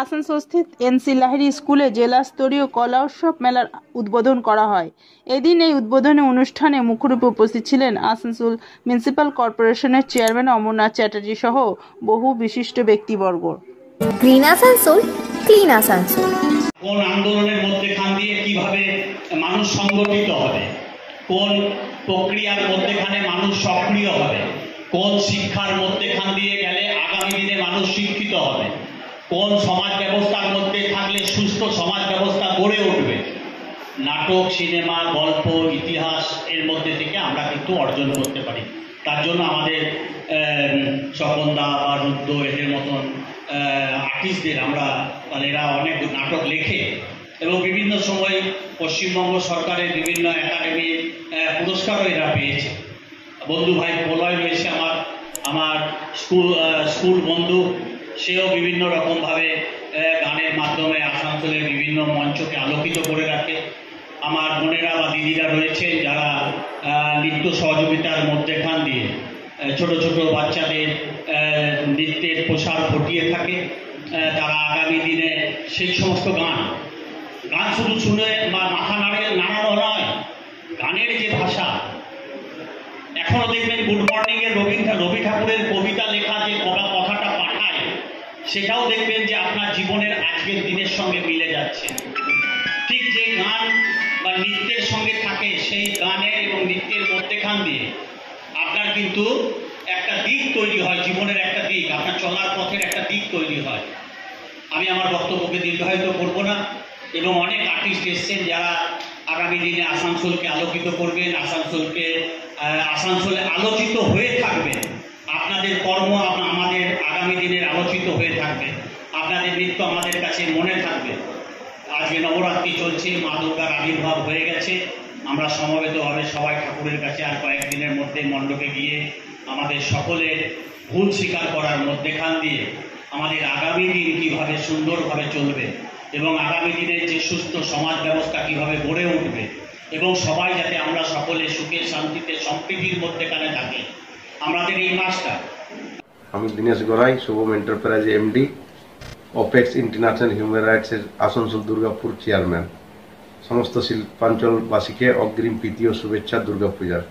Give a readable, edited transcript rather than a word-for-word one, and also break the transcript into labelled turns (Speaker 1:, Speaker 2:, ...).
Speaker 1: আসানসোলস্থিত NC Lahiri স্কুলে জেলা স্তরীয় কলা উৎসব মেলার উদ্বোধন করা হয়। এদিন এই উদ্বোধনী অনুষ্ঠানে মুখ্যরূপে উপস্থিত ছিলেন আসানসোল মিউনিসিপাল কর্পোরেশনের চেয়ারম্যান অমরনাথ চ্যাটার্জি সহ বহু বিশিষ্ট ব্যক্তিবর্গ।
Speaker 2: Green Asansol, clean Asansol.
Speaker 3: কোন আন্দোলনের মধ্যেখান দিয়ে কিভাবে মানুষ সংগঠিত হবে, কোন প্রক্রিয়ার মধ্যেখানে মানুষ সক্রিয় হবে, কোন শিক্ষার মধ্যেখান দিয়ে গেলে আগামী দিনে মানুষ শিক্ষিত হবে, কোন সমাজ ব্যবস্থার মধ্যে থাকলে সুস্থ সমাজ ব্যবস্থা গড়ে উঠবে। নাটক, সিনেমা, গল্প, ইতিহাস এর মধ্যে থেকে আমরা কিন্তু অর্জন করতে পারি। তার জন্য আমাদের স্বপনদা বা রুদ্র এদের মতন আর্টিস্টদের আমরা, এরা অনেক নাটক লেখে এবং বিভিন্ন সময় পশ্চিমবঙ্গ সরকারের বিভিন্ন একাডেমির পুরস্কারও এরা পেয়েছে। বন্ধু ভাই প্রলয় রয়েছে আমার স্কুল বন্ধু, সেও বিভিন্ন রকমভাবে গানের মাধ্যমে আসানসোলের বিভিন্ন মঞ্চকে আলোকিত করে রাখে। আমার বোনেরা বা দিদিরা রয়েছেন যারা নৃত্য সহযোগিতার মধ্যেখান দিয়ে ছোট ছোট বাচ্চাদের নৃত্যের প্রসার ঘটিয়ে থাকে। তারা আগামী দিনে সেই সমস্ত গান শুধু শুনে বা মাথা নাড়ানো নয়, গানের যে ভাষা, এখনো দেখবেন গুড মর্নিং এর রবি ঠাকুরের কবিতা লেখা যে কথাটা পাঠায়, সেটাও দেখবেন যে আপনার জীবনের আজকের দিনের সঙ্গে মিলে যাচ্ছে। ঠিক যে গান বা নৃত্যের সঙ্গে থাকে, সেই গানের এবং নৃত্যের মধ্যেখান দিয়ে আপনার কিন্তু একটা দিক তৈরি হয়, জীবনের একটা দিক, আপনার চলার পথের একটা দিক তৈরি হয়। আমি আমার বক্তব্যকে দীর্ঘায়িত করব না, এবং অনেক আর্টিস্ট এসছেন যারা আগামী দিনে আসানসোলকে আলোকিত করবেন, আসানসোলে আলোচিত হয়ে থাকবেন। আপনাদের কর্ম আমাদের আগামী দিনের আলোচিত হয়ে থাকবে, আপনাদের নৃত্য আমাদের কাছে মনে থাকবে। আজকে নবরাত্রি চলছে, মা দুর্গার আবির্ভাব হয়ে গেছে। আমরা সমবেতভাবে সবাই ঠাকুরের কাছে আর কয়েকদিনের মধ্যে মণ্ডপে গিয়ে আমাদের সকলের ভুল স্বীকার করার মধ্যেখান দিয়ে আমাদের আগামী দিন কীভাবে সুন্দরভাবে চলবে এবং আগামী দিনের যে সুস্থ সমাজ ব্যবস্থা কীভাবে গড়ে উঠবে এবং সবাই যাতে আমরা সকলে সুখে শান্তিতে সম্প্রীতির মধ্যেখানে থাকি, আমাদের এই মাসটা।
Speaker 4: আমি Dinesh Garai, Shubham enterprise MD, Apex international human রাইটসের আসানসোল দুর্গাপুর চেয়ারম্যান। সমস্ত শিল্পাঞ্চলবাসীকে অগ্রিম প্রীতি ও শুভেচ্ছা দুর্গাপূজার।